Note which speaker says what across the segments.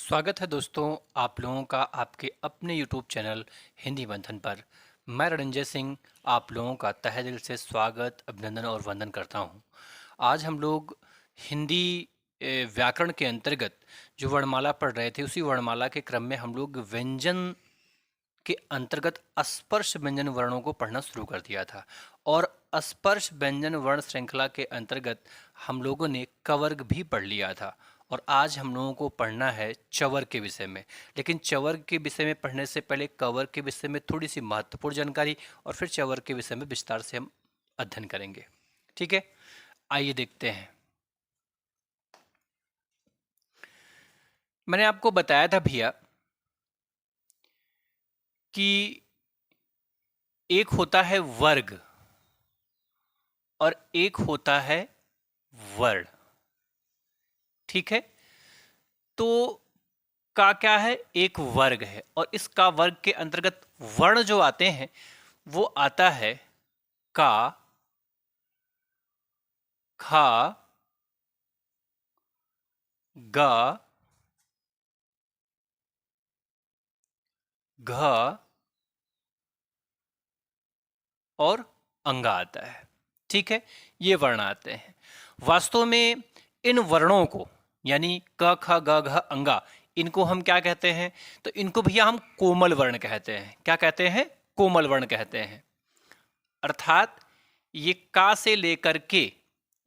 Speaker 1: स्वागत है दोस्तों आप लोगों का आपके अपने यूट्यूब चैनल हिंदी मंथन पर। मैं रणंजय सिंह आप लोगों का तहे दिल से स्वागत अभिनंदन और वंदन करता हूं। आज हम लोग हिंदी व्याकरण के अंतर्गत जो वर्णमाला पढ़ रहे थे उसी वर्णमाला के क्रम में हम लोग व्यंजन के अंतर्गत अस्पर्श व्यंजन वर्णों को पढ़ना शुरू कर दिया था। और अस्पर्श व्यंजन वर्ण श्रृंखला के अंतर्गत हम लोगों ने कवर्ग भी पढ़ लिया था। और आज हम लोगों को पढ़ना है चवर के विषय में। लेकिन चवर के विषय में पढ़ने से पहले कवर के विषय में थोड़ी सी महत्वपूर्ण जानकारी और फिर चवर के विषय में विस्तार से हम अध्ययन करेंगे। ठीक है, आइए देखते हैं। मैंने आपको बताया था भैया कि एक होता है वर्ग और एक होता है वर्ण। ठीक है, तो का क्या है, एक वर्ग है और इसका वर्ग के अंतर्गत वर्ण जो आते हैं वो आता है का, खा, गा, घ और अंगा आता है। ठीक है, ये वर्ण आते हैं। वास्तव में इन वर्णों को यानी क ख ग घ अंगा, इनको हम क्या कहते हैं? तो इनको भैया हम कोमल वर्ण कहते हैं। क्या कहते हैं? कोमल वर्ण कहते हैं। अर्थात ये का से लेकर के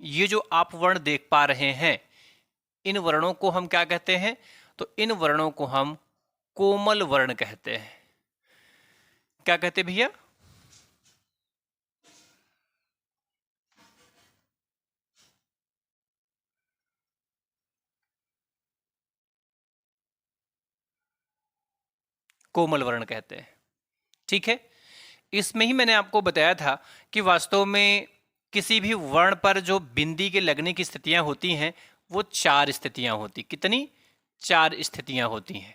Speaker 1: ये जो आप वर्ण देख पा रहे हैं, इन वर्णों को हम क्या कहते हैं? तो इन वर्णों को हम कोमल वर्ण कहते हैं। क्या कहते हैं भैया? कोमल वर्ण कहते हैं। ठीक है, इसमें ही मैंने आपको बताया था कि वास्तव में किसी भी वर्ण पर जो बिंदी के लगने की स्थितियां होती हैं वो चार स्थितियां होती। कितनी? चार स्थितियां होती हैं।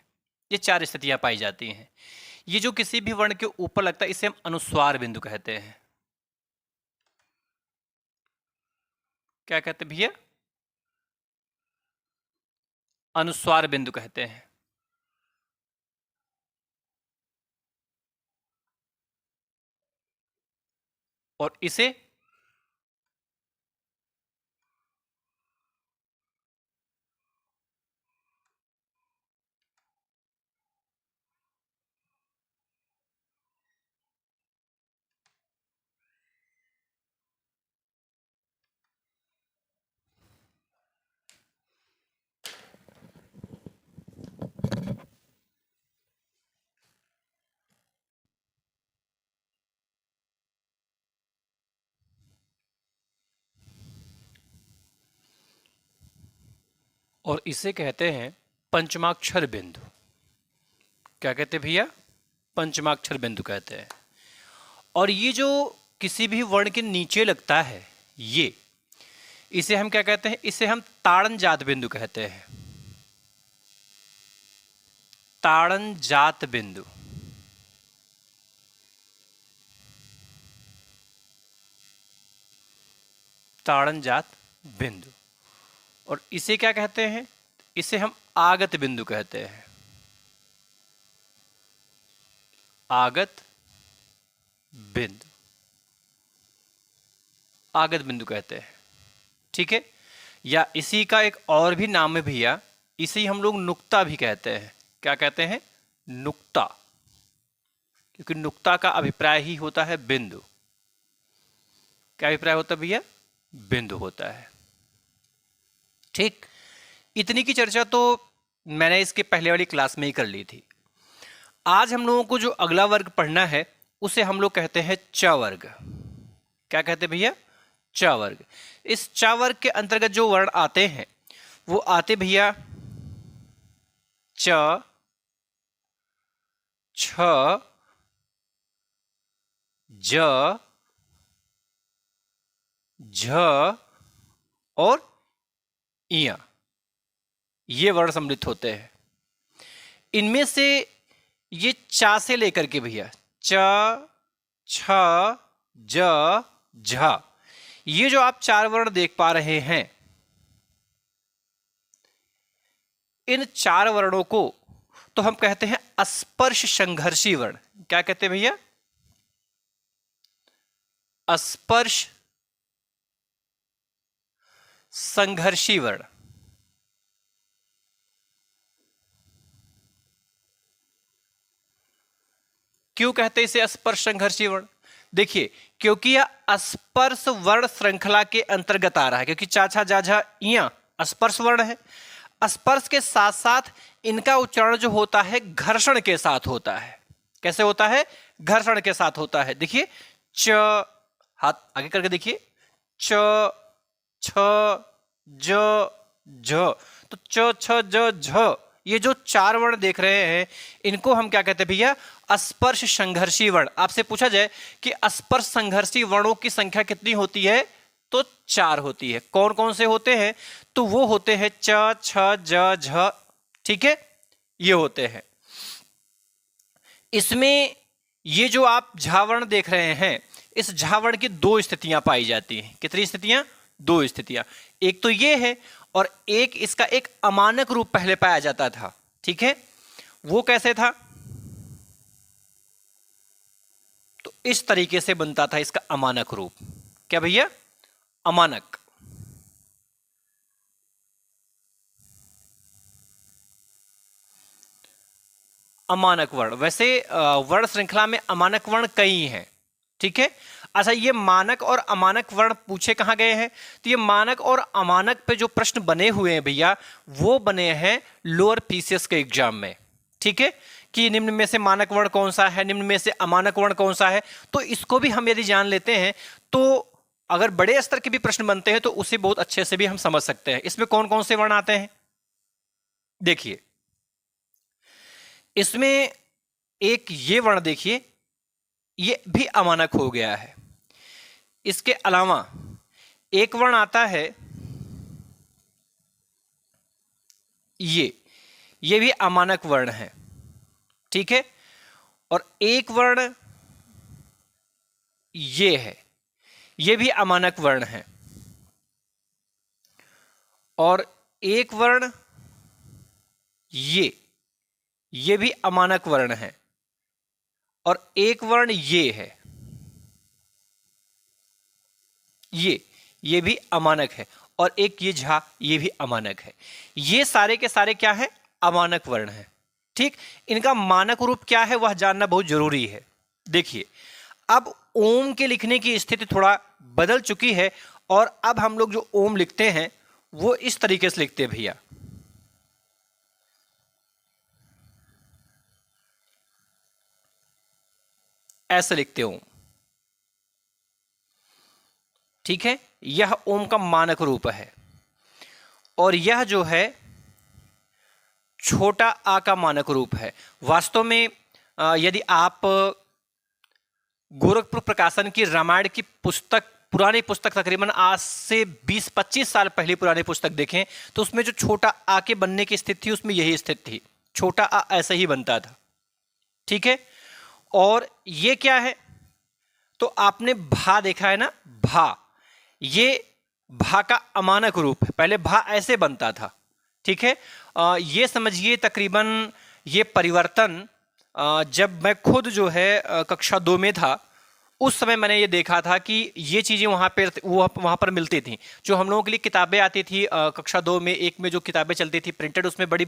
Speaker 1: ये चार स्थितियां पाई जाती हैं। ये जो किसी भी वर्ण के ऊपर लगता है इसे हम अनुस्वार बिंदु कहते हैं। क्या कहते हैं भैया? अनुस्वार बिंदु कहते हैं। और इसे और इसे कहते हैं पंचमाक्षर बिंदु। क्या कहते हैं भैया? पंचमाक्षर बिंदु कहते हैं। और ये जो किसी भी वर्ण के नीचे लगता है ये, इसे हम क्या कहते हैं? इसे हम ताड़न जात बिंदु कहते हैं। ताड़न जात बिंदु। ताड़न जात बिंदु। और इसे क्या कहते हैं? इसे हम आगत बिंदु कहते हैं। आगत बिंदु। आगत बिंदु कहते हैं। ठीक है, या इसी का एक और भी नाम है भैया, इसे हम लोग नुक्ता भी कहते हैं। क्या कहते हैं? नुक्ता। क्योंकि नुक्ता का अभिप्राय ही होता है बिंदु। क्या अभिप्राय होता है भैया? बिंदु होता है। ठीक, इतनी की चर्चा तो मैंने इसके पहले वाली क्लास में ही कर ली थी। आज हम लोगों को जो अगला वर्ग पढ़ना है उसे हम लोग कहते हैं च वर्ग। क्या कहते हैं भैया? च वर्ग। इस च वर्ग के अंतर्गत जो वर्ण आते हैं वो आते भैया च, छ, ज, झ और इया। ये वर्ण सम्मिलित होते हैं। इनमें से ये चा से लेकर के भैया च, छ, ज, झ, ये जो आप चार वर्ण देख पा रहे हैं, इन 4 वर्णों को तो हम कहते हैं अस्पर्श संघर्षी वर्ण। क्या कहते हैं भैया? अस्पर्श संघर्षी वर्ण। क्यों कहते हैं इसे स्पर्श संघर्षी वर्ण? देखिए, क्योंकि यह स्पर्श वर्ण श्रृंखला के अंतर्गत आ रहा है, क्योंकि चाचा जाझा इया स्पर्श वर्ण है। स्पर्श के साथ साथ इनका उच्चारण जो होता है घर्षण के साथ होता है। कैसे होता है? घर्षण के साथ होता है। देखिए, च, हाथ आगे करके देखिए, च, छ, ज, झ। तो च, छ, ज, झ, ये जो 4 वर्ण देख रहे हैं, इनको हम क्या कहते हैं भैया? स्पर्श संघर्षी वर्ण। आपसे पूछा जाए कि स्पर्श संघर्षी वर्णों की संख्या कितनी होती है, तो 4 होती है। कौन कौन से होते हैं? तो वो होते हैं च, छ, ज, झ। ठीक है, ये होते हैं। इसमें ये जो आप झावर्ण देख रहे हैं, इस झावर्ण की 2 स्थितियां पाई जाती हैं। कितनी स्थितियां? 2 स्थितियां। एक तो ये है, और एक इसका एक अमानक रूप पहले पाया जाता था। ठीक है, वो कैसे था? तो इस तरीके से बनता था इसका अमानक रूप। क्या भैया? अमानक। अमानक वर्ण। वैसे वर्ण श्रृंखला में अमानक वर्ण कई हैं। ठीक है, अच्छा, ये मानक और अमानक वर्ण पूछे कहां गए हैं? तो ये मानक और अमानक पे जो प्रश्न बने हुए हैं भैया, वो बने हैं लोअर पीसीएस के एग्जाम में। ठीक है, कि निम्न में से मानक वर्ण कौन सा है, निम्न में से अमानक वर्ण कौन सा है। तो इसको भी हम यदि जान लेते हैं, तो अगर बड़े स्तर के भी प्रश्न बनते हैं तो उसे बहुत अच्छे से भी हम समझ सकते हैं। इसमें कौन कौन से वर्ण आते हैं? देखिए, इसमें एक ये वर्ण देखिए, ये भी अमानक हो गया है। इसके अलावा एक वर्ण आता है ये भी अमानक वर्ण है। ठीक है, और एक वर्ण ये है, ये भी अमानक वर्ण है। और एक वर्ण ये भी अमानक वर्ण है। और एक वर्ण ये है, ये भी अमानक है। और एक ये झा, ये भी अमानक है। ये सारे के सारे क्या है? अमानक वर्ण है। ठीक, इनका मानक रूप क्या है वह जानना बहुत जरूरी है। देखिए, अब ओम के लिखने की स्थिति थोड़ा बदल चुकी है, और अब हम लोग जो ओम लिखते हैं वो इस तरीके से लिखते हैं भैया। ऐसे लिखते हो। ठीक है, यह ओम का मानक रूप है। और यह जो है छोटा आ का मानक रूप है। वास्तव में यदि आप गोरखपुर प्रकाशन की रामायण की पुस्तक, पुरानी पुस्तक, तकरीबन आज से 20-25 साल पहले पुरानी पुस्तक देखें, तो उसमें जो छोटा आ के बनने की स्थिति थी, उसमें यही स्थिति थी। छोटा आ ऐसे ही बनता था। ठीक है, और ये क्या है? तो आपने भा देखा है ना, भा, ये भा का अमानक रूप है। पहले भा ऐसे बनता था। ठीक है, ये समझिए तकरीबन ये परिवर्तन जब मैं खुद जो है कक्षा 2 में था, उस समय मैंने ये देखा था कि ये चीज़ें वहाँ पर मिलती थी। जो हम लोगों के लिए किताबें आती थी कक्षा 2 में, एक में जो किताबें चलती थी प्रिंटेड, उसमें बड़े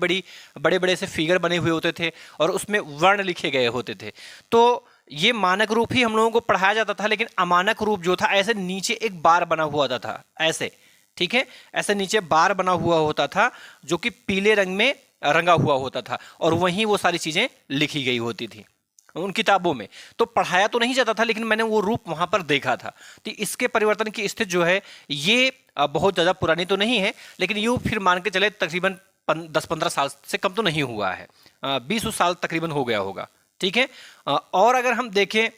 Speaker 1: बड़े से फिगर बने हुए होते थे और उसमें वर्ण लिखे गए होते थे। तो ये मानक रूप ही हम लोगों को पढ़ाया जाता था, लेकिन अमानक रूप जो था ऐसे नीचे एक बार बना हुआ होता था ऐसे। ठीक है, ऐसे नीचे बार बना हुआ होता था जो कि पीले रंग में रंगा हुआ होता था, और वहीं वो सारी चीज़ें लिखी गई होती थी उन किताबों में। तो पढ़ाया तो नहीं जाता था, लेकिन मैंने वो रूप वहां पर देखा था। तो इसके परिवर्तन की स्थिति जो है ये बहुत ज़्यादा पुरानी तो नहीं है, लेकिन यूँ फिर मान के चले तकरीबन 10-15 साल से कम तो नहीं हुआ है, 20 साल तकरीबन हो गया होगा। ठीक है, और अगर हम देखें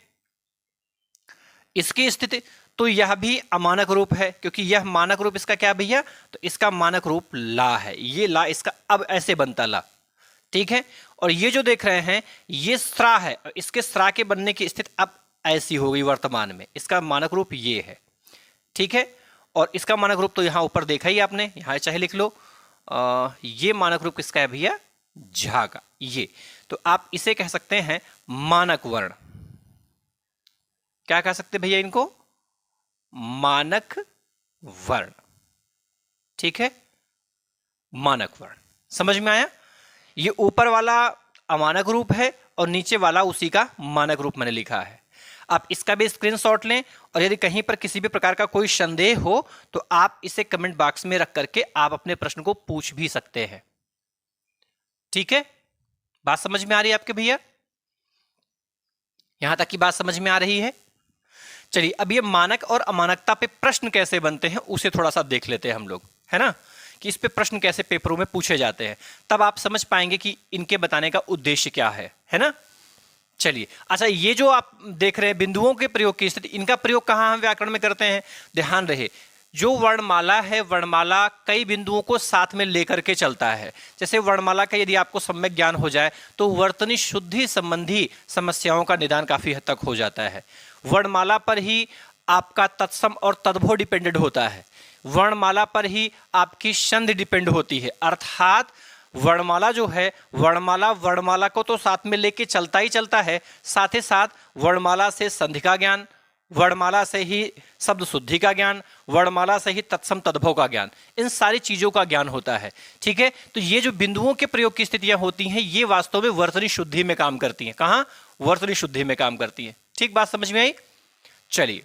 Speaker 1: इसकी स्थिति, तो यह भी अमानक रूप है, क्योंकि यह मानक रूप इसका क्या भैया? तो इसका मानक रूप ला है। ये ला इसका अब ऐसे बनता ला। ठीक है, और ये जो देख रहे हैं ये स्रा है, इसके स्रा के बनने की स्थिति अब ऐसी हो गई वर्तमान में। इसका मानक रूप ये है। ठीक है, और इसका मानक रूप तो यहाँ ऊपर देखा ही आपने, यहाँ चाहे लिख लो। ये मानक रूप किसका है भैया? झा का। ये तो आप इसे कह सकते हैं मानक वर्ण। क्या कह सकते हैं भैया इनको? मानक वर्ण। ठीक है, मानक वर्ण। समझ में आया? ये ऊपर वाला अमानक रूप है और नीचे वाला उसी का मानक रूप मैंने लिखा है। आप इसका भी स्क्रीनशॉट लें और यदि कहीं पर किसी भी प्रकार का कोई संदेह हो तो आप इसे कमेंट बॉक्स में रख करके आप अपने प्रश्न को पूछ भी सकते हैं। ठीक है, बात समझ में आ रही है आपके भैया? यहां तक की बात समझ में आ रही है? चलिए, अब ये मानक और अमानकता पे प्रश्न कैसे बनते हैं उसे थोड़ा सा देख लेते हैं हम लोग, है ना, कि इस पे प्रश्न कैसे पेपरों में पूछे जाते हैं। तब आप समझ पाएंगे कि इनके बताने का उद्देश्य क्या है ना। चलिए, अच्छा, ये जो आप देख रहे हैं बिंदुओं के प्रयोग की स्थिति, इनका प्रयोग कहाँ हम व्याकरण में करते हैं? ध्यान रहे, जो वर्णमाला है, वर्णमाला कई बिंदुओं को साथ में लेकर के चलता है। जैसे वर्णमाला का यदि आपको सम्यक ज्ञान हो जाए तो वर्तनी शुद्धि संबंधी समस्याओं का निदान काफी हद तक हो जाता है। वर्णमाला पर ही आपका तत्सम और तद्भव डिपेंडेंट होता है। वर्णमाला पर ही आपकी संधि डिपेंड होती है। अर्थात वर्णमाला जो है, वर्णमाला को तो साथ में लेके चलता ही चलता है, साथ ही साथ वर्णमाला से संधि का ज्ञान, वर्णमाला से ही शब्द शुद्धि का ज्ञान, वर्णमाला से ही तत्सम तद्भव का ज्ञान, इन सारी चीजों का ज्ञान होता है। ठीक है, तो ये जो बिंदुओं के प्रयोग की स्थितियां होती हैं ये वास्तव में वर्तनी शुद्धि में काम करती हैं। कहां? वर्तनी शुद्धि में काम करती हैं। ठीक, बात समझ में आई? चलिए,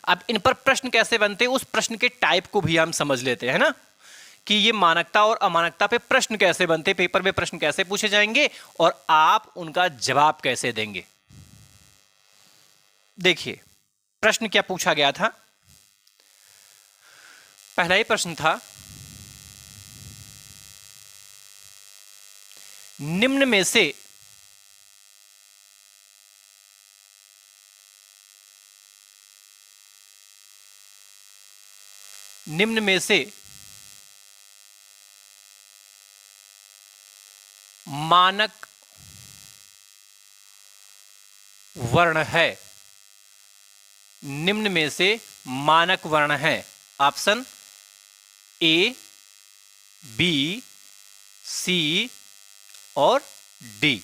Speaker 1: अब इन पर प्रश्न कैसे बनते हैं उस प्रश्न के टाइप को भी हम समझ लेते हैं ना, कि ये मानकता और अमानकता पे प्रश्न कैसे बनते, पेपर में प्रश्न कैसे पूछे जाएंगे और आप उनका जवाब कैसे देंगे। देखिए, प्रश्न क्या पूछा गया था? पहला ही प्रश्न था, निम्न में से मानक वर्ण है। निम्न में से मानक वर्ण है। ऑप्शन ए, बी, सी और डी।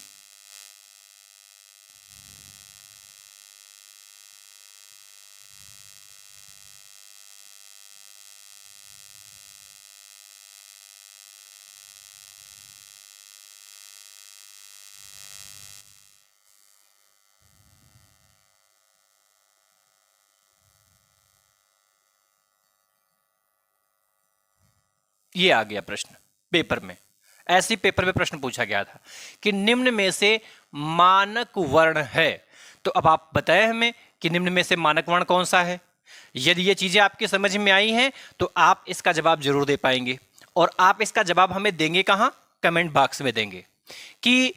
Speaker 1: ये आ गया प्रश्न पेपर में। ऐसी पेपर में प्रश्न पूछा गया था कि निम्न में से मानक वर्ण है। तो अब आप बताएं हमें कि निम्न में से मानक वर्ण कौन सा है। यदि ये चीजें आपकी समझ में आई हैं तो आप इसका जवाब जरूर दे पाएंगे। और आप इसका जवाब हमें देंगे कहां? कमेंट बॉक्स में देंगे कि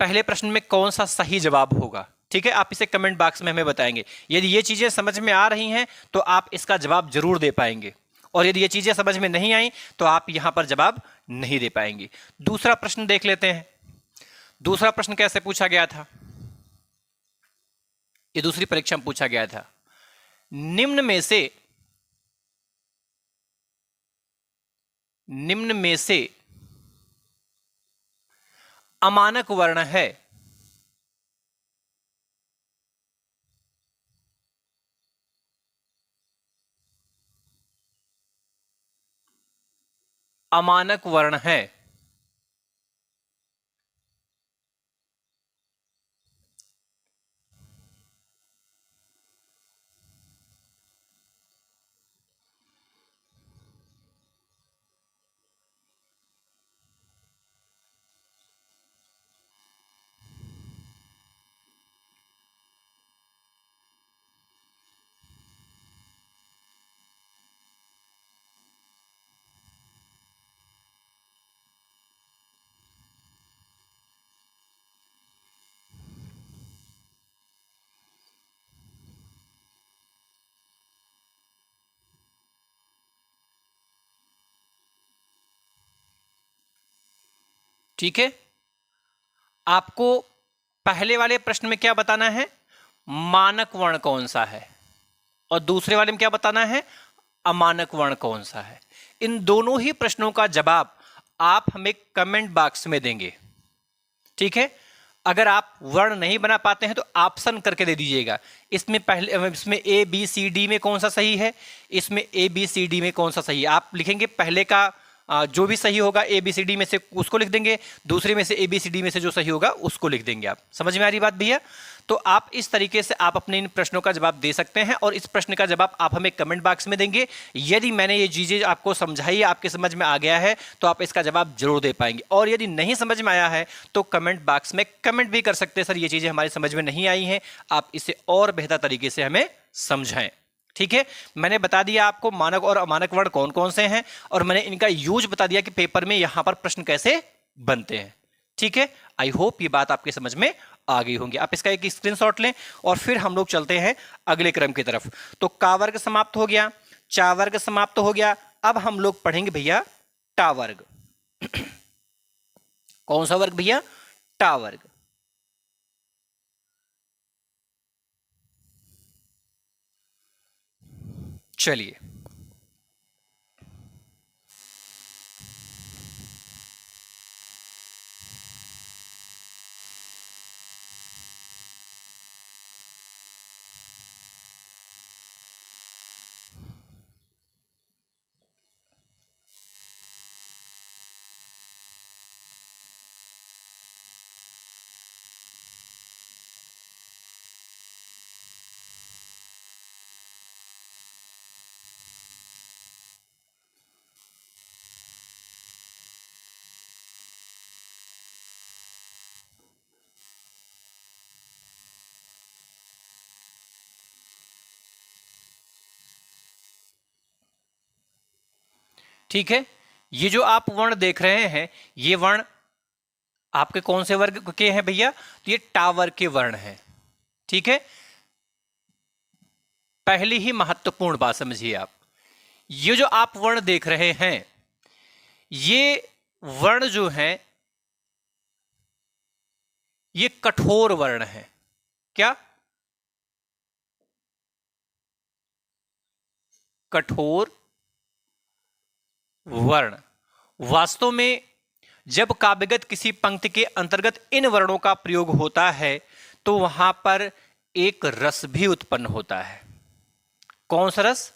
Speaker 1: पहले प्रश्न में कौन सा सही जवाब होगा। ठीक है, आप इसे कमेंट बॉक्स में हमें बताएंगे। यदि ये चीजें समझ में आ रही हैं तो आप इसका जवाब जरूर दे पाएंगे, और यदि ये चीजें समझ में नहीं आई तो आप यहां पर जवाब नहीं दे पाएंगे। दूसरा प्रश्न देख लेते हैं। दूसरा प्रश्न कैसे पूछा गया था? ये दूसरी परीक्षा में पूछा गया था, निम्न में से अमानक वर्ण है। अमानक वर्ण है। ठीक है, आपको पहले वाले प्रश्न में क्या बताना है? मानक वर्ण कौन सा है। और दूसरे वाले में क्या बताना है? अमानक वर्ण कौन सा है। इन दोनों ही प्रश्नों का जवाब आप हमें कमेंट बॉक्स में देंगे, ठीक है। अगर आप वर्ण नहीं बना पाते हैं तो ऑप्शन करके दे दीजिएगा। इसमें ए बी सी डी में कौन सा सही है, इसमें ए बी सी डी में कौन सा सही है, आप लिखेंगे। पहले का जो भी सही होगा ए बी सी डी में से उसको लिख देंगे, दूसरे में से ए बी सी डी में से जो सही होगा उसको लिख देंगे। आप समझ में आ रही बात भैया? तो आप इस तरीके से आप अपने इन प्रश्नों का जवाब दे सकते हैं और इस प्रश्न का जवाब आप हमें कमेंट बॉक्स में देंगे। यदि मैंने ये चीजें आपको समझाई, आपके समझ में आ गया है, तो आप इसका जवाब जरूर दे पाएंगे। और यदि नहीं समझ में आया है तो कमेंट बॉक्स में कमेंट भी कर सकते हैं, सर ये चीजें हमारी समझ में नहीं आई हैं, आप इसे और बेहतर तरीके से हमें समझाएं। ठीक है, मैंने बता दिया आपको मानक और अमानक वर्ण कौन कौन से हैं, और मैंने इनका यूज बता दिया कि पेपर में यहां पर प्रश्न कैसे बनते हैं। ठीक है, आई होप ये बात आपके समझ में आ गई होंगी। आप इसका एक स्क्रीनशॉट लें और फिर हम लोग चलते हैं अगले क्रम की तरफ। तो का वर्ग समाप्त हो गया, चा वर्ग समाप्त हो गया। अब हम लोग पढ़ेंगे भैया टा वर्ग। कौन सा वर्ग भैया? टा वर्ग। चलिए, ठीक है, ये जो आप वर्ण देख रहे हैं, ये वर्ण आपके कौन से वर्ग के हैं भैया? तो ये टा वर्ग के वर्ण हैं। ठीक है, पहली ही महत्वपूर्ण बात समझिए आप, ये जो आप वर्ण देख रहे हैं, ये वर्ण जो हैं ये कठोर वर्ण है। क्या? कठोर वर्ण। वास्तव में जब काव्यगत किसी पंक्ति के अंतर्गत इन वर्णों का प्रयोग होता है तो वहां पर एक रस भी उत्पन्न होता है। कौन सा रस?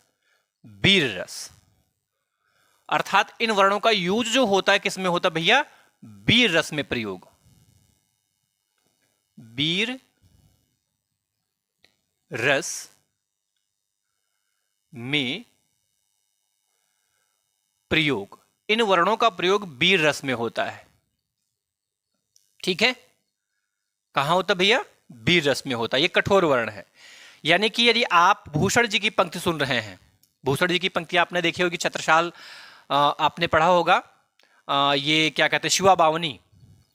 Speaker 1: वीर रस। अर्थात इन वर्णों का यूज जो होता है किसमें होता है भैया? वीर रस में प्रयोग। वीर रस में प्रयोग, इन वर्णों का प्रयोग वीर रस में होता है। ठीक है, कहां होता भैया? वीर रस में होता है। ये कठोर वर्ण है। यानी कि यदि आप भूषण जी की पंक्ति सुन रहे हैं, भूषण जी की पंक्ति आपने देखी होगी, छत्रसाल आपने पढ़ा होगा, ये क्या कहते हैं, शिवा बावनी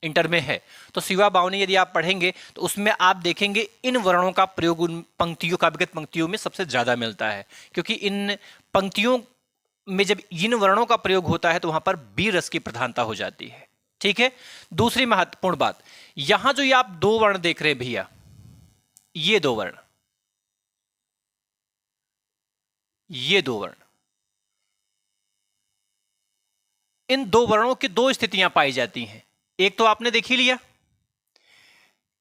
Speaker 1: इंटर में है। तो शिवा बावनी यदि आप पढ़ेंगे तो उसमें आप देखेंगे इन वर्णों का प्रयोग उन पंक्तियों, काव्यगत पंक्तियों में सबसे ज्यादा मिलता है, क्योंकि इन पंक्तियों में जब इन वर्णों का प्रयोग होता है तो वहां पर वीर रस की प्रधानता हो जाती है। ठीक है, दूसरी महत्वपूर्ण बात, यहां जो ये आप दो वर्ण देख रहे हैं भैया, ये दो वर्ण, ये दो वर्ण, इन दो वर्णों की दो स्थितियां पाई जाती हैं। एक तो आपने देख ही लिया,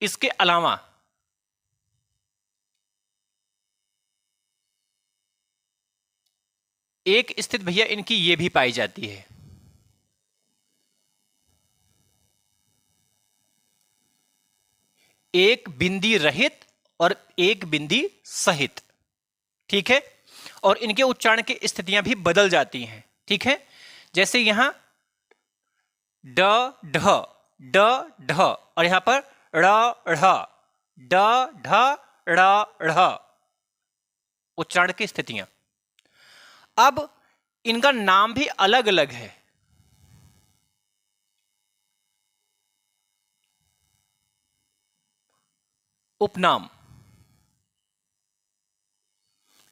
Speaker 1: इसके अलावा एक स्थिति भैया इनकी ये भी पाई जाती है, एक बिंदी रहित और एक बिंदी सहित। ठीक है, और इनके उच्चारण की स्थितियां भी बदल जाती हैं। ठीक है, जैसे यहां ड ढ, ड ढ, और यहां पर ड़ ढ़, ड ढ ड़ ढ़, उच्चारण की स्थितियां। अब इनका नाम भी अलग अलग है। उपनाम,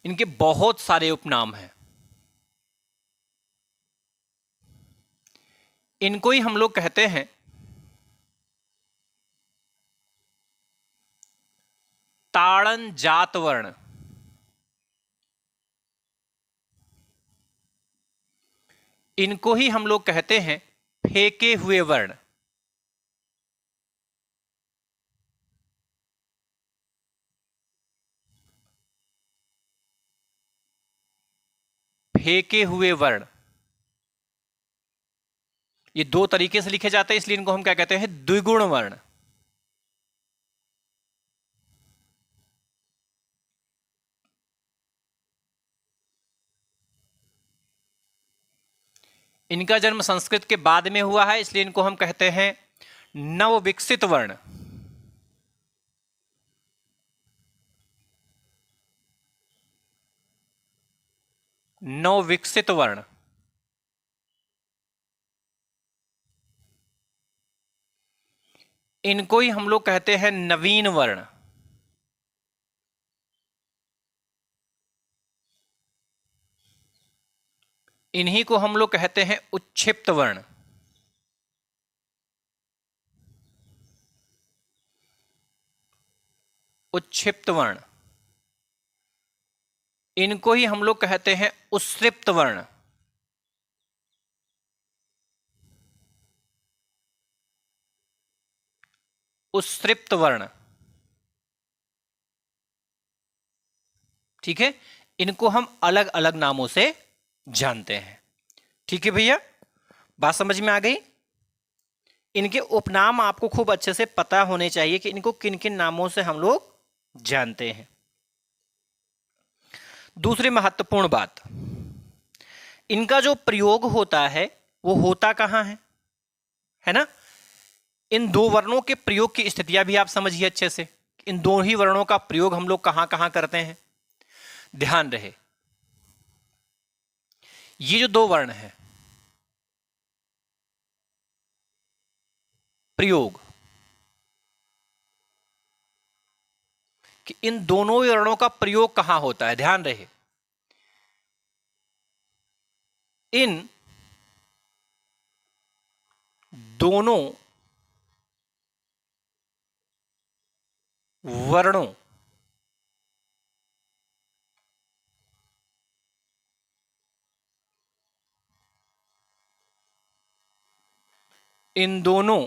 Speaker 1: इनके बहुत सारे उपनाम हैं। इनको ही हम लोग कहते हैं ताड़न जात वर्ण। इनको ही हम लोग कहते हैं फेंके हुए वर्ण। फेंके हुए वर्ण ये दो तरीके से लिखे जाते हैं, इसलिए इनको हम क्या कहते हैं? द्विगुण वर्ण। इनका जन्म संस्कृत के बाद में हुआ है, इसलिए इनको हम कहते हैं नवविकसित वर्ण। नवविकसित वर्ण। इनको ही हम लोग कहते हैं नवीन वर्ण। इन्हीं को हम लोग कहते हैं उच्छिप्त वर्ण। उच्छिप्त वर्ण। इनको ही हम लोग कहते हैं उत्सृप्त वर्ण। उत्सृप्त वर्ण। ठीक है, इनको हम अलग अलग नामों से जानते हैं। ठीक है भैया, बात समझ में आ गई? इनके उपनाम आपको खूब अच्छे से पता होने चाहिए कि इनको किन किन नामों से हम लोग जानते हैं। दूसरी महत्वपूर्ण बात, इनका जो प्रयोग होता है वो होता कहां है ना? इन दो वर्णों के प्रयोग की स्थितियां भी आप समझिए अच्छे से। इन दो ही वर्णों का प्रयोग हम लोग कहां कहां करते हैं। ध्यान रहे, ये जो दो वर्ण हैं, प्रयोग कि इन दोनों वर्णों का प्रयोग कहां होता है, ध्यान रहे। इन दोनों वर्णों इन दोनों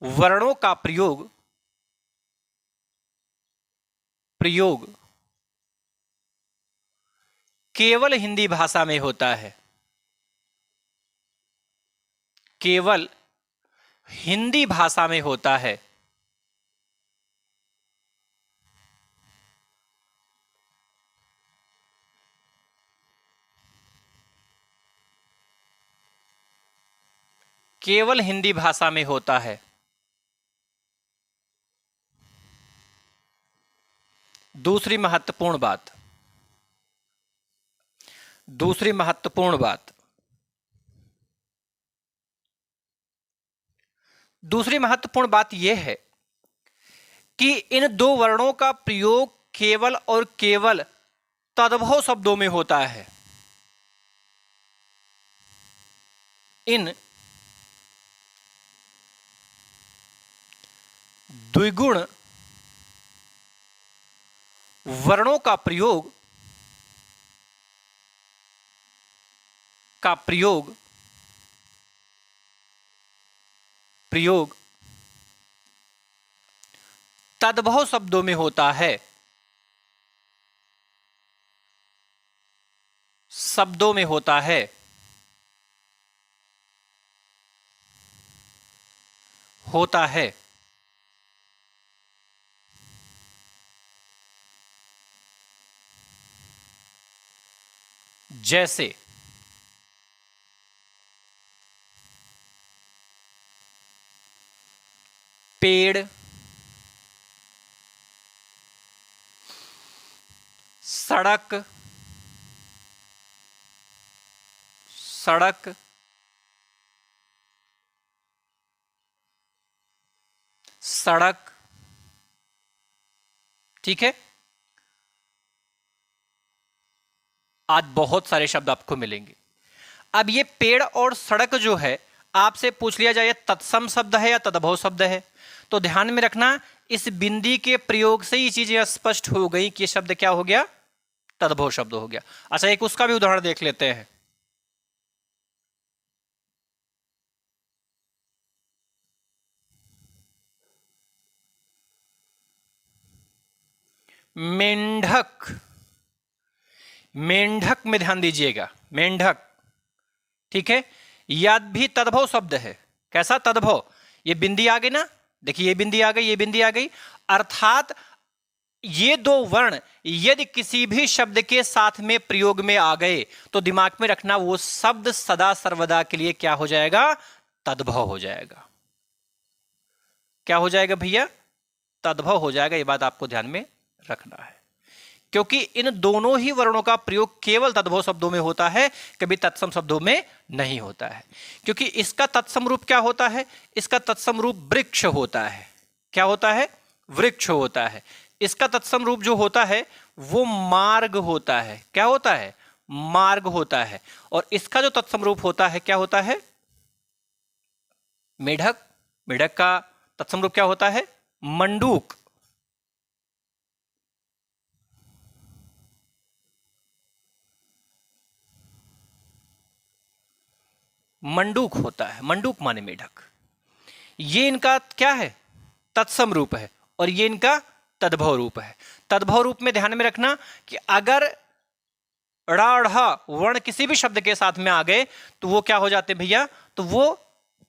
Speaker 1: वर्णों का प्रयोग केवल हिंदी भाषा में होता है। केवल हिंदी भाषा में होता है। केवल हिंदी भाषा में होता है। दूसरी महत्वपूर्ण बात, दूसरी महत्वपूर्ण बात, दूसरी महत्वपूर्ण बात यह है कि इन दो वर्णों का प्रयोग केवल और केवल तद्भव शब्दों में होता है। इन द्विगुण वर्णों का प्रयोग तद्भव शब्दों में होता है। शब्दों में होता है। होता है। जैसे पेड़, सड़क, सड़क। ठीक है, आज बहुत सारे शब्द आपको मिलेंगे। अब ये पेड़ और सड़क जो है, आपसे पूछ लिया जाए तत्सम शब्द है या तद्भव शब्द है, तो ध्यान में रखना इस बिंदी के प्रयोग से ही चीजें स्पष्ट हो गई कि शब्द क्या हो गया, तद्भव शब्द हो गया। अच्छा, एक उसका भी उदाहरण देख लेते हैं। मेंढक, मेंढक में ध्यान दीजिएगा, मेंढक, ठीक है। याद भी तद्भव शब्द है। कैसा? तद्भव। ये बिंदी आ गई ना, देखिए ये बिंदी आ गई, ये बिंदी आ गई, अर्थात ये दो वर्ण यदि किसी भी शब्द के साथ में प्रयोग में आ गए तो दिमाग में रखना वो शब्द सदा सर्वदा के लिए क्या हो जाएगा? तद्भव हो जाएगा। क्या हो जाएगा भैया? तद्भव हो जाएगा। ये बात आपको ध्यान में रखना है, क्योंकि इन दोनों ही वर्णों का प्रयोग केवल तद्भव शब्दों में होता है, कभी तत्सम शब्दों में नहीं होता है। क्योंकि इसका तत्सम रूप क्या होता है? इसका तत्सम रूप वृक्ष होता है। क्या होता है? वृक्ष होता है। इसका तत्सम रूप जो होता है वो मार्ग होता है। क्या होता है? मार्ग होता है। और इसका जो तत्सम रूप होता है क्या होता है? मेढक। मेढक का तत्सम रूप क्या होता है? मंडूक। मंडूक होता है। मंडूक माने मेढक। ये इनका क्या है? तत्सम रूप है, और ये इनका तद्भव रूप है। तद्भव रूप में ध्यान में रखना कि अगर ड़ ढ़ वर्ण किसी भी शब्द के साथ में आ गए तो वो क्या हो जाते हैं भैया? तो वो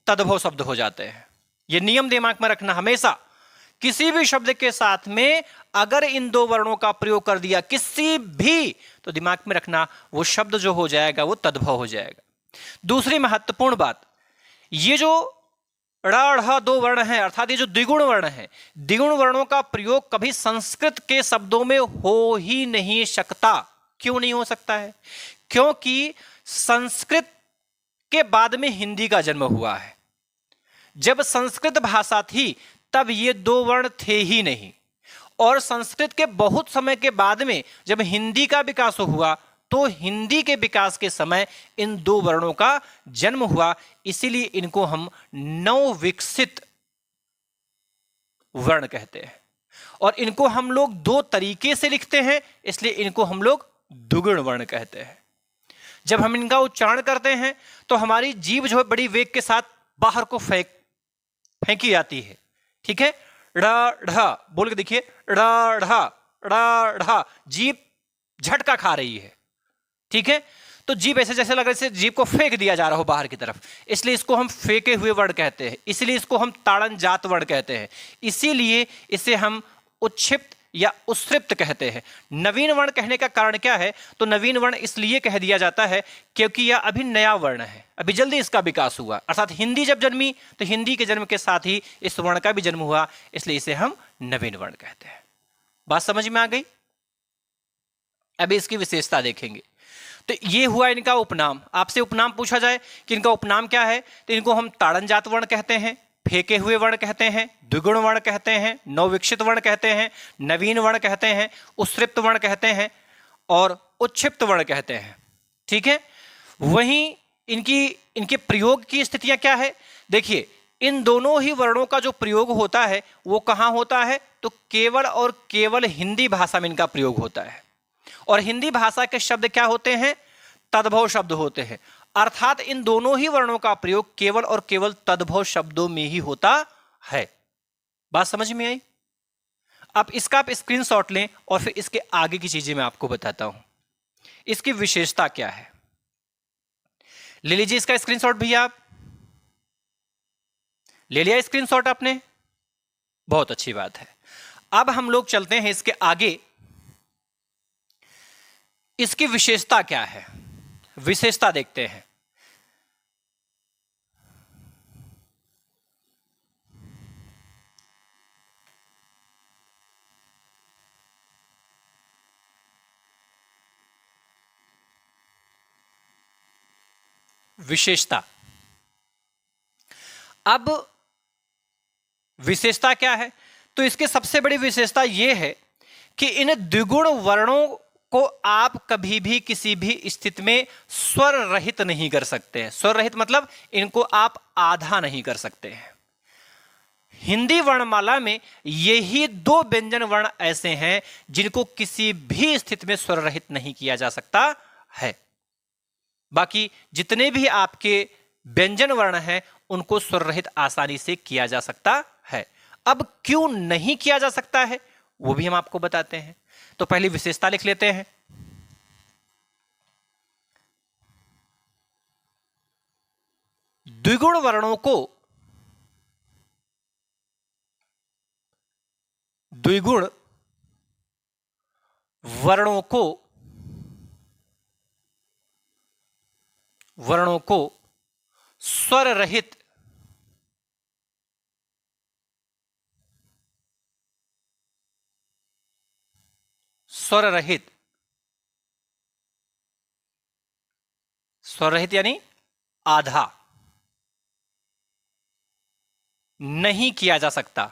Speaker 1: तद्भव शब्द हो जाते हैं। ये नियम दिमाग में रखना हमेशा। किसी भी शब्द के साथ में अगर इन दो वर्णों का प्रयोग कर दिया किसी भी, तो दिमाग में रखना वो शब्द जो हो जाएगा वो तद्भव हो जाएगा। दूसरी महत्वपूर्ण बात, ये जो ड़ ढ़ दो वर्ण हैं, अर्थात ये जो द्विगुण वर्ण हैं, द्विगुण वर्णों का प्रयोग कभी संस्कृत के शब्दों में हो ही नहीं सकता। क्यों नहीं हो सकता है? क्योंकि संस्कृत के बाद में हिंदी का जन्म हुआ है। जब संस्कृत भाषा थी तब ये दो वर्ण थे ही नहीं, और संस्कृत के बहुत समय के बाद में जब हिंदी का विकास हुआ तो हिंदी के विकास के समय इन दो वर्णों का जन्म हुआ। इसीलिए इनको हम नवविकसित वर्ण कहते हैं, और इनको हम लोग दो तरीके से लिखते हैं, इसलिए इनको हम लोग द्विगुण वर्ण कहते हैं। जब हम इनका उच्चारण करते हैं तो हमारी जीभ जो है बड़ी वेग के साथ बाहर को फेंकी जाती है। ठीक है, ड़ ढ बोल के देखिए, ड़ ढ, जीभ झटका खा रही है। ठीक है, तो जीभ ऐसे जैसे लग रहा है जैसे जीभ को फेंक दिया जा रहा हो बाहर की तरफ, इसलिए इसको हम फेंके हुए वर्ण कहते हैं। इसीलिए इसको हम ताड़न जात वर्ण कहते हैं। इसीलिए इसे हम उच्छिप्त या उत्सृप्त कहते हैं। नवीन वर्ण कहने का कारण क्या है? तो नवीन वर्ण इसलिए कह दिया जाता है क्योंकि यह अभी नया वर्ण है, अभी जल्दी इसका विकास हुआ। अर्थात हिंदी जब जन्मी तो हिंदी के जन्म के साथ ही इस वर्ण का भी जन्म हुआ, इसलिए इसे हम नवीन वर्ण कहते हैं। बात समझ में आ गई? अभी इसकी विशेषता देखेंगे। तो ये हुआ इनका उपनाम। आपसे उपनाम पूछा जाए कि इनका उपनाम क्या है, तो इनको हम ताड़न जात वर्ण कहते हैं, फेंके हुए वर्ण कहते हैं, द्विगुण वर्ण कहते हैं, नवविकसित वर्ण कहते हैं, नवीन वर्ण कहते हैं, उत्सृप्त वर्ण कहते हैं और उच्छिप्त वर्ण कहते हैं। ठीक है, वहीं इनके प्रयोग की स्थितियां क्या है? देखिए, इन दोनों ही वर्णों का जो प्रयोग होता है वो कहां होता है? तो केवल और केवल हिंदी भाषा में इनका प्रयोग होता है। और हिंदी भाषा के शब्द क्या होते हैं? तद्भव शब्द होते हैं। अर्थात इन दोनों ही वर्णों का प्रयोग केवल और केवल तद्भव शब्दों में ही होता है। बात समझ में आई? अब इसका आप स्क्रीनशॉट लें और फिर इसके आगे की चीजें मैं आपको बताता हूं। इसकी विशेषता क्या है, ले लीजिए इसका स्क्रीनशॉट भैया। आप ले लिया स्क्रीनशॉट आपने? बहुत अच्छी बात है। अब हम लोग चलते हैं इसके आगे। इसकी विशेषता क्या है, विशेषता देखते हैं। विशेषता, अब विशेषता क्या है? तो इसकी सबसे बड़ी विशेषता यह है कि इन द्विगुण वर्णों को आप कभी भी किसी भी स्थिति में स्वर रहित नहीं कर सकते हैं। स्वर रहित मतलब इनको आप आधा नहीं कर सकते हैं। हिंदी वर्णमाला में यही दो व्यंजन वर्ण ऐसे हैं जिनको किसी भी स्थिति में स्वर रहित नहीं किया जा सकता है। बाकी जितने भी आपके व्यंजन वर्ण हैं उनको स्वर रहित आसानी से किया जा सकता है। अब क्यों नहीं किया जा सकता है वो भी हम आपको बताते हैं। तो पहली विशेषता लिख लेते हैं। द्विगुण वर्णों को द्विगुण वर्णों को स्वर रहित यानी आधा नहीं किया जा सकता।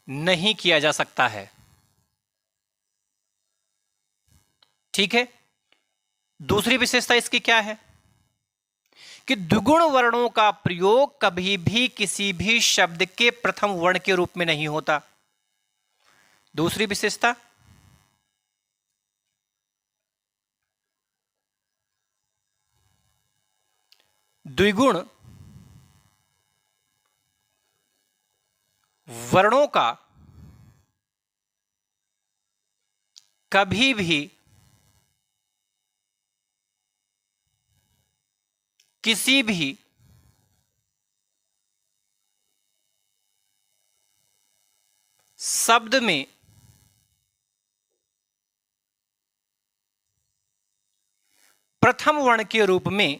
Speaker 1: नहीं किया जा सकता है। ठीक है। दूसरी विशेषता इसकी क्या है कि द्विगुण वर्णों का प्रयोग कभी भी किसी भी शब्द के प्रथम वर्ण के रूप में नहीं होता। दूसरी विशेषता, द्विगुण वर्णों का कभी भी किसी भी शब्द में प्रथम वर्ण के रूप में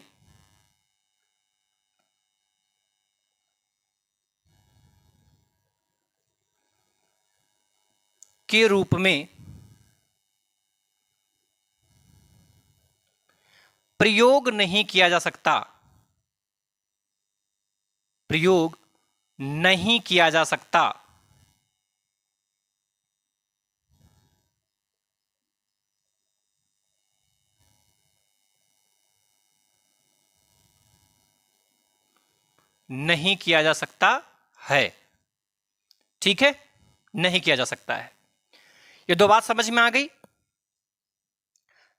Speaker 1: प्रयोग नहीं किया जा सकता। प्रयोग नहीं किया जा सकता। नहीं किया जा सकता है। ठीक है, नहीं किया जा सकता है। ये दो बात समझ में आ गई।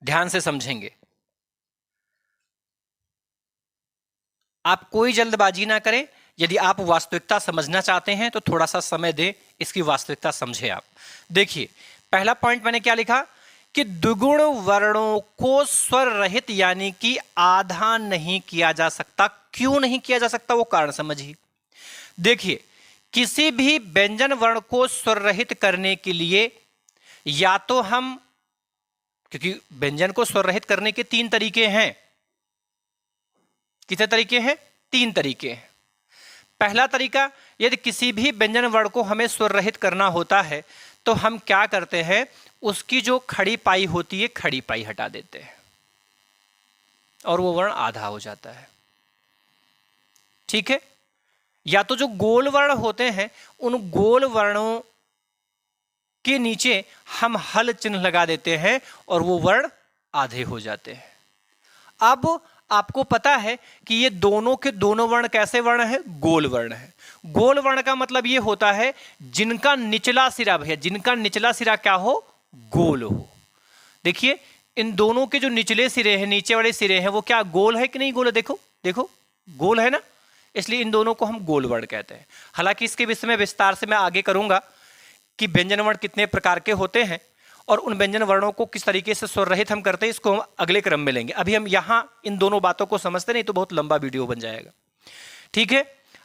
Speaker 1: ध्यान से समझेंगे। आप कोई जल्दबाजी ना करें। यदि आप वास्तविकता समझना चाहते हैं तो थोड़ा सा समय दें, इसकी वास्तविकता समझें आप। देखिए, पहला पॉइंट मैंने क्या लिखा कि द्विगुण वर्णों को स्वर रहित यानी कि आधा नहीं किया जा सकता। क्यों नहीं किया जा सकता वो कारण समझिए। देखिए, किसी भी व्यंजन वर्ण को स्वर रहित करने के लिए या तो हम, क्योंकि व्यंजन को स्वर रहित करने के तीन तरीके हैं। कितने तरीके हैं? तीन तरीके हैं। पहला तरीका, यदि किसी भी व्यंजन वर्ण को हमें स्वर रहित करना होता है तो हम क्या करते हैं, उसकी जो खड़ी पाई होती है, खड़ी पाई हटा देते हैं और वो वर्ण आधा हो जाता है। ठीक है। या तो जो गोल वर्ण होते हैं, उन गोल वर्णों के नीचे हम हल चिन्ह लगा देते हैं और वो वर्ण आधे हो जाते हैं। अब आपको पता है कि ये दोनों के दोनों वर्ण कैसे वर्ण है? गोल वर्ण है। गोल वर्ण का मतलब ये होता है जिनका निचला सिरा, भैया जिनका निचला सिरा क्या हो? गोल हो। देखिए, इन दोनों के जो निचले सिरे हैं, नीचे वाले सिरे हैं, वो क्या गोल है कि नहीं गोल है? देखो देखो, गोल है ना, इसलिए इन दोनों को हम गोल वर्ण कहते हैं। हालांकि इसके विषय में विस्तार से मैं आगे करूंगा कि व्यंजन वर्ण कितने प्रकार के होते हैं और उन व्यंजन वर्णों को किस तरीके से स्वर रहित हम करते हैं, इसको हम अगले क्रम में लेंगे। अभी हम यहां इन दोनों बातों को समझते नहीं तो बहुत लंबा वीडियो बन जाएगा। ठीक है।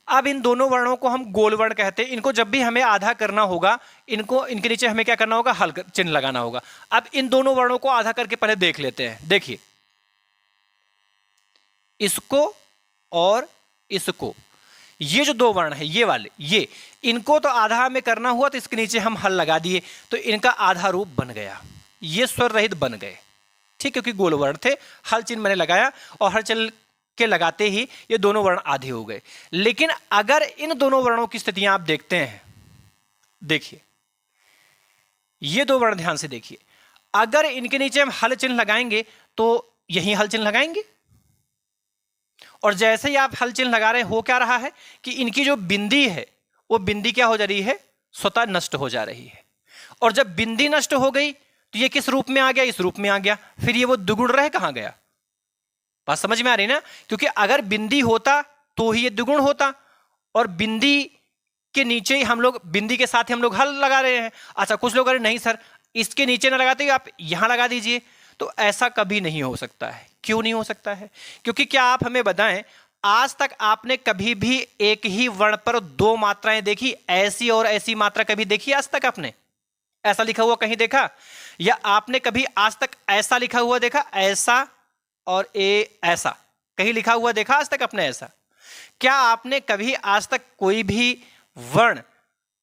Speaker 1: अब इन दोनों वर्णों को हम गोल वर्ण कहते हैं। इनको जब भी हमें आधा करना होगा, इनके नीचे हमें क्या करना होगा? हल चिन्ह लगाना होगा। अब इन दोनों वर्णों को आधा करके पहले देख लेते हैं। देखिए, इसको और इसको, ये जो दो वर्ण है, ये वाले, ये इनको तो आधा हमें करना हुआ तो इसके नीचे हम हल लगा दिए तो इनका आधा रूप बन गया, ये स्वर रहित बन गए। ठीक, क्योंकि गोल वर्ण थे, हल चिन्ह मैंने लगाया और हल चिन्ह के लगाते ही ये दोनों वर्ण आधे हो गए। लेकिन अगर इन दोनों वर्णों की स्थितियां आप देखते हैं, देखिए ये दो वर्ण ध्यान से देखिए, अगर इनके नीचे हम हल चिन्ह लगाएंगे तो यही हल चिन्ह लगाएंगे और जैसे ही आप हल चिन्ह लगा रहे हो क्या रहा है कि इनकी जो बिंदी है वो बिंदी क्या हो जा रही है? स्वतः नष्ट हो जा रही है। और जब बिंदी नष्ट हो गई तो ये किस रूप में आ गया? इस रूप में आ गया। फिर ये वो द्विगुण रह कहां गया? बात समझ में आ रही ना? क्योंकि अगर बिंदी होता तो ही ये द्विगुण होता, और बिंदी के नीचे ही हम लोग, बिंदी के साथ ही हम लोग हल लगा रहे हैं। अच्छा, कुछ लोग अरे नहीं सर इसके नीचे ना लगाते आप यहां लगा दीजिए, तो ऐसा कभी नहीं हो सकता है। क्यों नहीं हो सकता है? क्योंकि क्या आप हमें बताएं, आज तक आपने कभी भी एक ही वर्ण पर दो मात्राएं देखी, ऐसी और ऐसी मात्रा कभी देखी आज तक आपने? ऐसा लिखा हुआ कहीं देखा? या आपने कभी आज तक ऐसा लिखा हुआ देखा, ऐसा और ऐसा कहीं लिखा हुआ देखा आज तक आपने ऐसा? क्या आपने कभी आज तक कोई भी वर्ण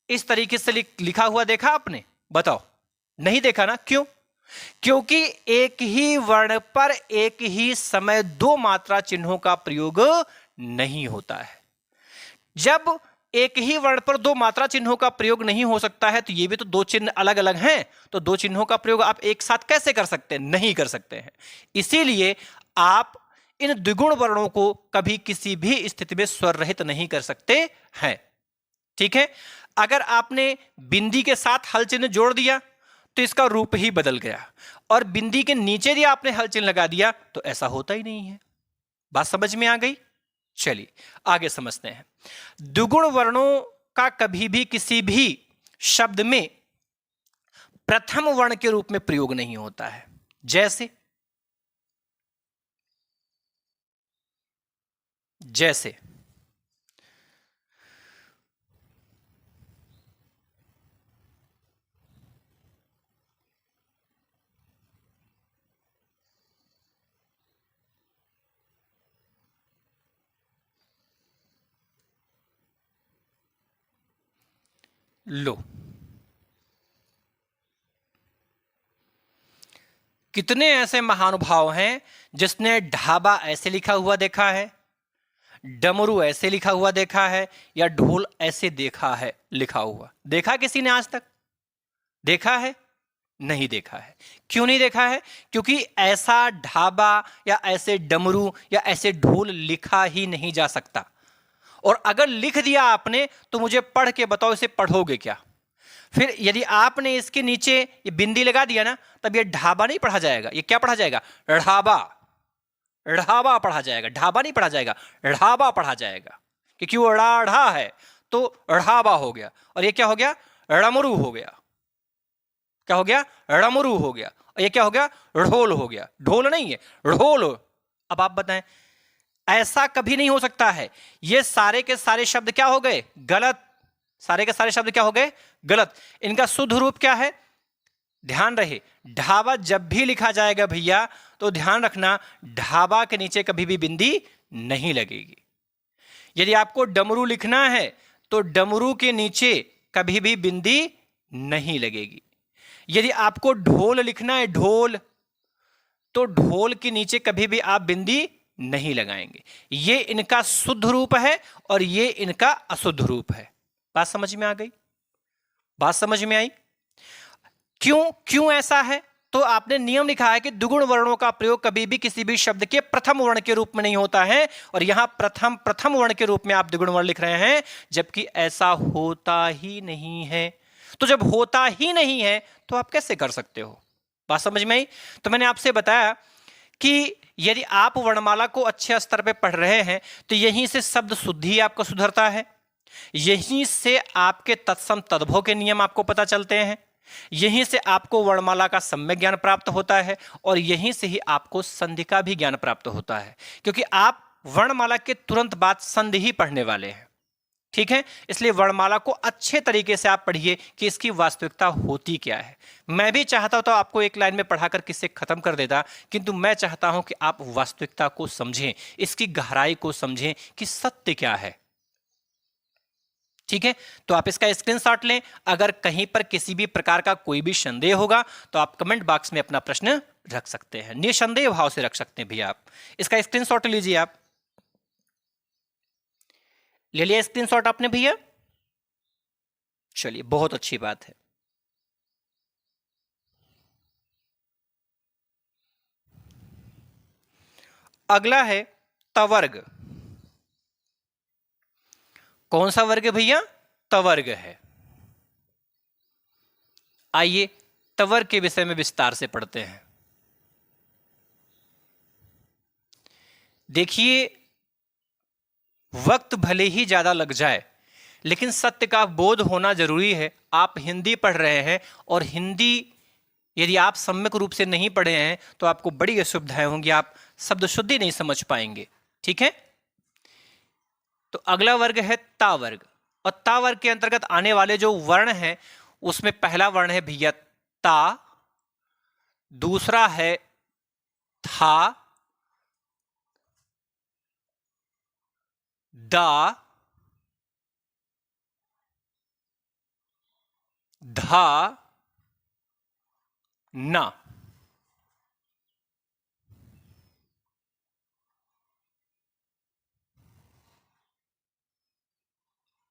Speaker 1: इस तरीके से लिखा हुआ देखा आपने? बताओ, नहीं देखा ना? क्यों? क्योंकि एक ही वर्ण पर एक ही समय दो मात्रा चिन्हों का प्रयोग नहीं होता है। जब एक ही वर्ण पर दो मात्रा चिन्हों का प्रयोग नहीं हो सकता है, तो ये भी तो दो चिन्ह अलग अलग हैं, तो दो चिन्हों का प्रयोग आप एक साथ कैसे कर सकते हैं? नहीं कर सकते हैं। इसीलिए आप इन द्विगुण वर्णों को कभी किसी भी स्थिति में स्वर रहित नहीं कर सकते हैं। ठीक है? अगर आपने बिंदी के साथ हल चिन्ह जोड़ दिया तो इसका रूप ही बदल गया, और बिंदी के नीचे यदि आपने हल चिन्ह लगा दिया तो ऐसा होता ही नहीं है। बात समझ में आ गई? चलिए आगे समझते हैं। द्विगुण वर्णों का कभी भी किसी भी शब्द में प्रथम वर्ण के रूप में प्रयोग नहीं होता है। जैसे जैसे लो, कितने ऐसे महानुभाव हैं जिसने ढाबा ऐसे लिखा हुआ देखा है, डमरू ऐसे लिखा हुआ देखा है, या ढोल ऐसे देखा है लिखा हुआ? देखा किसी ने आज तक? देखा है? नहीं देखा है। क्यों नहीं देखा है? क्योंकि ऐसा ढाबा या ऐसे डमरू या ऐसे ढोल लिखा ही नहीं जा सकता। और अगर लिख दिया आपने तो मुझे पढ़ के बताओ इसे पढ़ोगे क्या? फिर यदि आपने इसके नीचे ये बिंदी लगा दिया ना, तब ये ढाबा नहीं पढ़ा जाएगा, ये क्या पढ़ा जाएगा? ढाबा। ढाबा पढ़ा जाएगा, ढाबा नहीं पढ़ा जाएगा, ढाबा पढ़ा जाएगा। क्योंकि वो ढ़ा है तो ढाबा हो गया, और ये क्या हो गया? रमरू हो गया। क्या हो गया? रमरू हो गया। और ये क्या हो गया? ढोल हो गया। ढोल नहीं है, ढोल। अब आप बताएं, ऐसा कभी नहीं हो सकता है। ये सारे के सारे शब्द क्या हो गए? गलत। सारे के सारे शब्द क्या हो गए? गलत। इनका शुद्ध रूप क्या है? ध्यान रहे, ढाबा जब भी लिखा जाएगा भैया तो ध्यान रखना, ढाबा के नीचे कभी भी बिंदी नहीं लगेगी। यदि आपको डमरू लिखना है तो डमरू के नीचे कभी भी बिंदी नहीं लगेगी। यदि आपको ढोल लिखना है, ढोल, तो ढोल के नीचे कभी भी आप बिंदी नहीं लगाएंगे। ये इनका शुद्ध रूप है और ये इनका अशुद्ध रूप है। बात समझ में आ गई? बात समझ में आई? क्यों क्यों ऐसा है? तो आपने नियम लिखा है कि द्विगुण वर्णों का प्रयोग कभी भी किसी भी शब्द के प्रथम वर्ण के रूप में नहीं होता है, और यहां प्रथम वर्ण के रूप में आप द्विगुण वर्ण लिख रहे हैं, जबकि ऐसा होता ही नहीं है। तो जब होता ही नहीं है तो आप कैसे कर सकते हो? बात समझ में आई? तो मैंने आपसे बताया कि यदि आप वर्णमाला को अच्छे स्तर पे पढ़ रहे हैं तो यहीं से शब्द शुद्धि आपका सुधरता है, यहीं से आपके तत्सम तद्भव के नियम आपको पता चलते हैं, यहीं से आपको वर्णमाला का सम्यक ज्ञान प्राप्त होता है, और यहीं से ही आपको संधि का भी ज्ञान प्राप्त होता है, क्योंकि आप वर्णमाला के तुरंत बाद संधि ही पढ़ने वाले हैं। ठीक है? इसलिए वर्णमाला को अच्छे तरीके से आप पढ़िए कि इसकी वास्तविकता होती क्या है। मैं भी चाहता तो आपको एक लाइन में पढ़ाकर किससे खत्म कर देता, किंतु मैं चाहता हूं कि आप वास्तविकता को समझें, इसकी गहराई को समझें कि सत्य क्या है। ठीक है? तो आप इसका स्क्रीनशॉट लें। अगर कहीं पर किसी भी प्रकार का कोई भी संदेह होगा तो आप कमेंट बॉक्स में अपना प्रश्न रख सकते हैं, निसंदेह भाव से रख सकते हैं भैया। आप इसका स्क्रीनशॉट लीजिए। आप ले लिया स्क्रीनशॉट आपने भैया? चलिए, बहुत अच्छी बात है। अगला है तवर्ग। कौन सा वर्ग है भैया? तवर्ग है। आइए तवर्ग के विषय में विस्तार से पढ़ते हैं। देखिए, वक्त भले ही ज़्यादा लग जाए, लेकिन सत्य का बोध होना जरूरी है। आप हिंदी पढ़ रहे हैं और हिंदी यदि आप सम्यक रूप से नहीं पढ़े हैं तो आपको बड़ी असुविधाएं होंगी, आप शब्द शुद्धि नहीं समझ पाएंगे। ठीक है, तो अगला वर्ग है ता वर्ग, और ता वर्ग के अंतर्गत आने वाले जो वर्ण हैं उसमें पहला वर्ण है भैया ता, दूसरा है था, दा, धा, ना।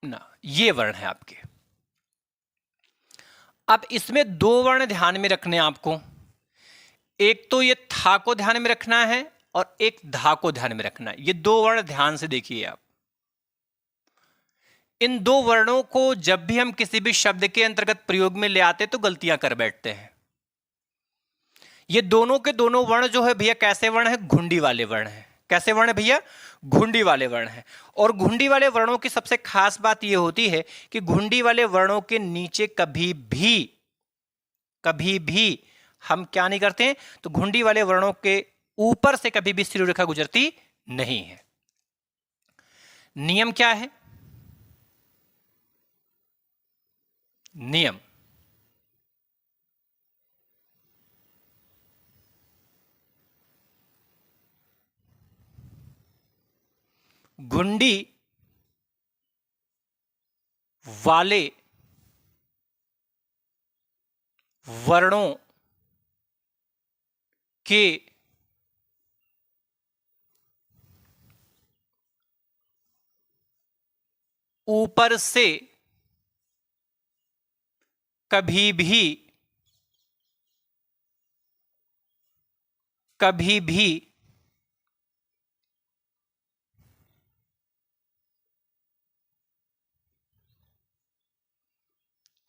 Speaker 1: ना, ये वर्ण है आपके। अब इसमें दो वर्ण ध्यान में रखने आपको, एक तो ये था को ध्यान में रखना है और एक धा को ध्यान में रखना है। ये दो वर्ण ध्यान से देखिए आप। इन दो वर्णों को जब भी हम किसी भी शब्द के अंतर्गत प्रयोग में ले आते तो गलतियां कर बैठते हैं। ये दोनों के दोनों वर्ण जो है भैया कैसे वर्ण है? घुंडी वाले वर्ण है। कैसे वर्ण है भैया? घुंडी वाले वर्ण है। और घुंडी वाले वर्णों की सबसे खास बात यह होती है कि घुंडी वाले वर्णों के नीचे कभी भी हम क्या नहीं करते हैं, तो घुंडी वाले वर्णों के ऊपर से कभी भी सिर रेखा गुजरती नहीं है। नियम क्या है? नियम घुंडी वाले वर्णों के ऊपर से कभी भी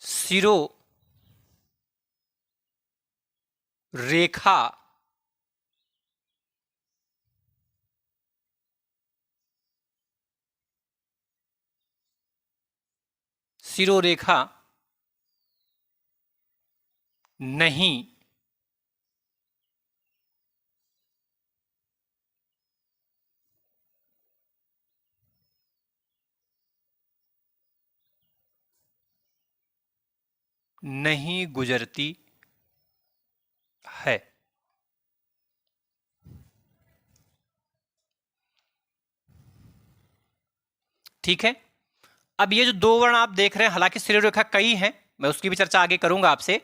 Speaker 1: सिरो रेखा सिरोरेखा नहीं गुजरती है। ठीक है, अब ये जो दो वर्ण आप देख रहे हैं, हालांकि सिरोरेखा कई हैं, मैं उसकी भी चर्चा आगे करूंगा आपसे।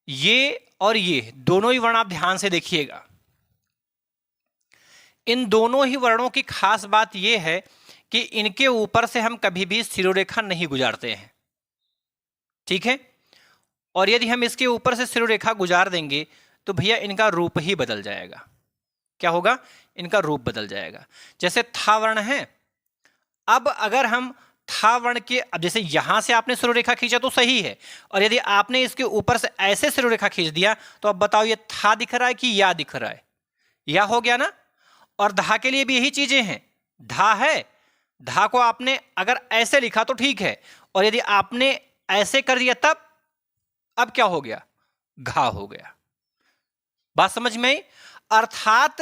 Speaker 1: ये और ये दोनों ही वर्ण आप ध्यान से देखिएगा। इन दोनों ही वर्णों की खास बात यह है कि इनके ऊपर से हम कभी भी सिरोरेखा नहीं गुजारते हैं। ठीक है, और यदि हम इसके ऊपर से सिरोरेखा गुजार देंगे तो भैया इनका रूप ही बदल जाएगा। क्या होगा? इनका रूप बदल जाएगा। जैसे था वर्ण है, अब अगर हम था वर्ण के, अब जैसे यहां से आपने सिरोरेखा खींचा तो सही है, और यदि आपने इसके ऊपर से ऐसे सिरोरेखा खींच दिया तो अब बताओ ये था दिख रहा है कि या दिख रहा है? या हो गया ना। और धा के लिए भी यही चीजें हैं। धा है, धा को आपने अगर ऐसे लिखा तो ठीक है, और यदि आपने ऐसे कर दिया तब अब क्या हो गया? घा हो गया। बात समझ में आई? अर्थात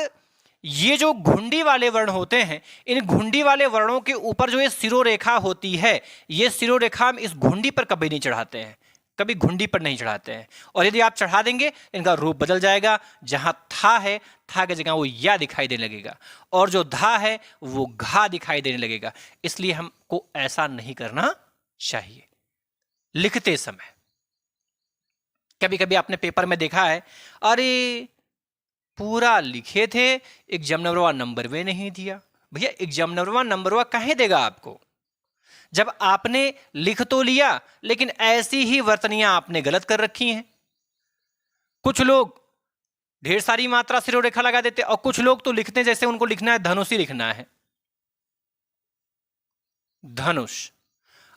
Speaker 1: ये जो घुंडी वाले वर्ण होते हैं, इन घुंडी वाले वर्णों के ऊपर जो ये सिरोरेखा होती है, ये सिरोरेखा हम इस घुंडी पर कभी नहीं चढ़ाते हैं, कभी घुंडी पर नहीं चढ़ाते हैं। और यदि आप चढ़ा देंगे इनका रूप बदल जाएगा। जहां था है, था की जगह वो या दिखाई देने लगेगा, और जो धा है वो घा दिखाई देने लगेगा। इसलिए हमको ऐसा नहीं करना चाहिए लिखते समय। कभी कभी आपने पेपर में देखा है, अरे पूरा लिखे थे, एग्जामिनरवा नंबर वे नहीं दिया। भैया एग्जामिनरवा नंबरवा काहे देगा आपको? जब आपने लिख तो लिया, लेकिन ऐसी ही वर्तनियां आपने गलत कर रखी हैं। कुछ लोग ढेर सारी मात्रा सिरोरेखा लगा देते, और कुछ लोग तो लिखते हैं जैसे उनको लिखना है धनुष ही लिखना है। धनुष,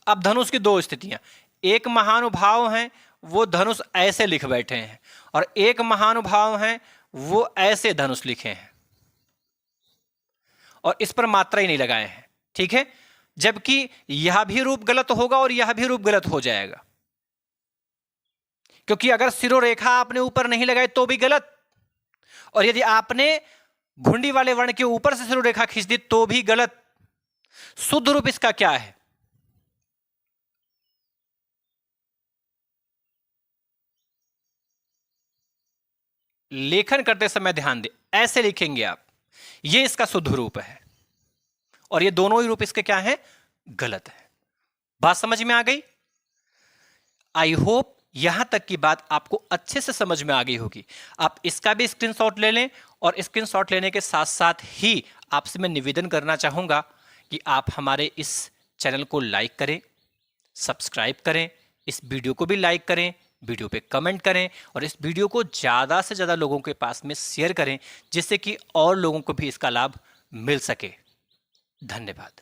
Speaker 1: अब धनुष की दो स्थितियां, एक महानुभाव हैं वो धनुष ऐसे लिख बैठे हैं, और एक महानुभाव हैं वो ऐसे धनुष लिखे हैं। और इस पर मात्रा ही नहीं लगाए हैं, ठीक है। जबकि यह भी रूप गलत होगा और यह भी रूप गलत हो जाएगा, क्योंकि अगर सिरोरेखा आपने ऊपर नहीं लगाई तो भी गलत, और यदि आपने घुंडी वाले वर्ण के ऊपर से सिरोरेखा खींच दी तो भी गलत। शुद्ध रूप इसका क्या है? लेखन करते समय ध्यान दें, ऐसे लिखेंगे आप, ये इसका शुद्ध रूप है और ये दोनों ही रूप इसके क्या है? गलत है। बात समझ में आ गई? आई होप यहां तक की बात आपको अच्छे से समझ में आ गई होगी। आप इसका भी स्क्रीनशॉट ले लें, और स्क्रीनशॉट लेने के साथ साथ ही आपसे मैं निवेदन करना चाहूंगा कि आप हमारे इस चैनल को लाइक करें, सब्सक्राइब करें, इस वीडियो को भी लाइक करें, वीडियो पे कमेंट करें, और इस वीडियो को ज़्यादा से ज़्यादा लोगों के पास में शेयर करें, जिससे कि और लोगों को भी इसका लाभ मिल सके। धन्यवाद।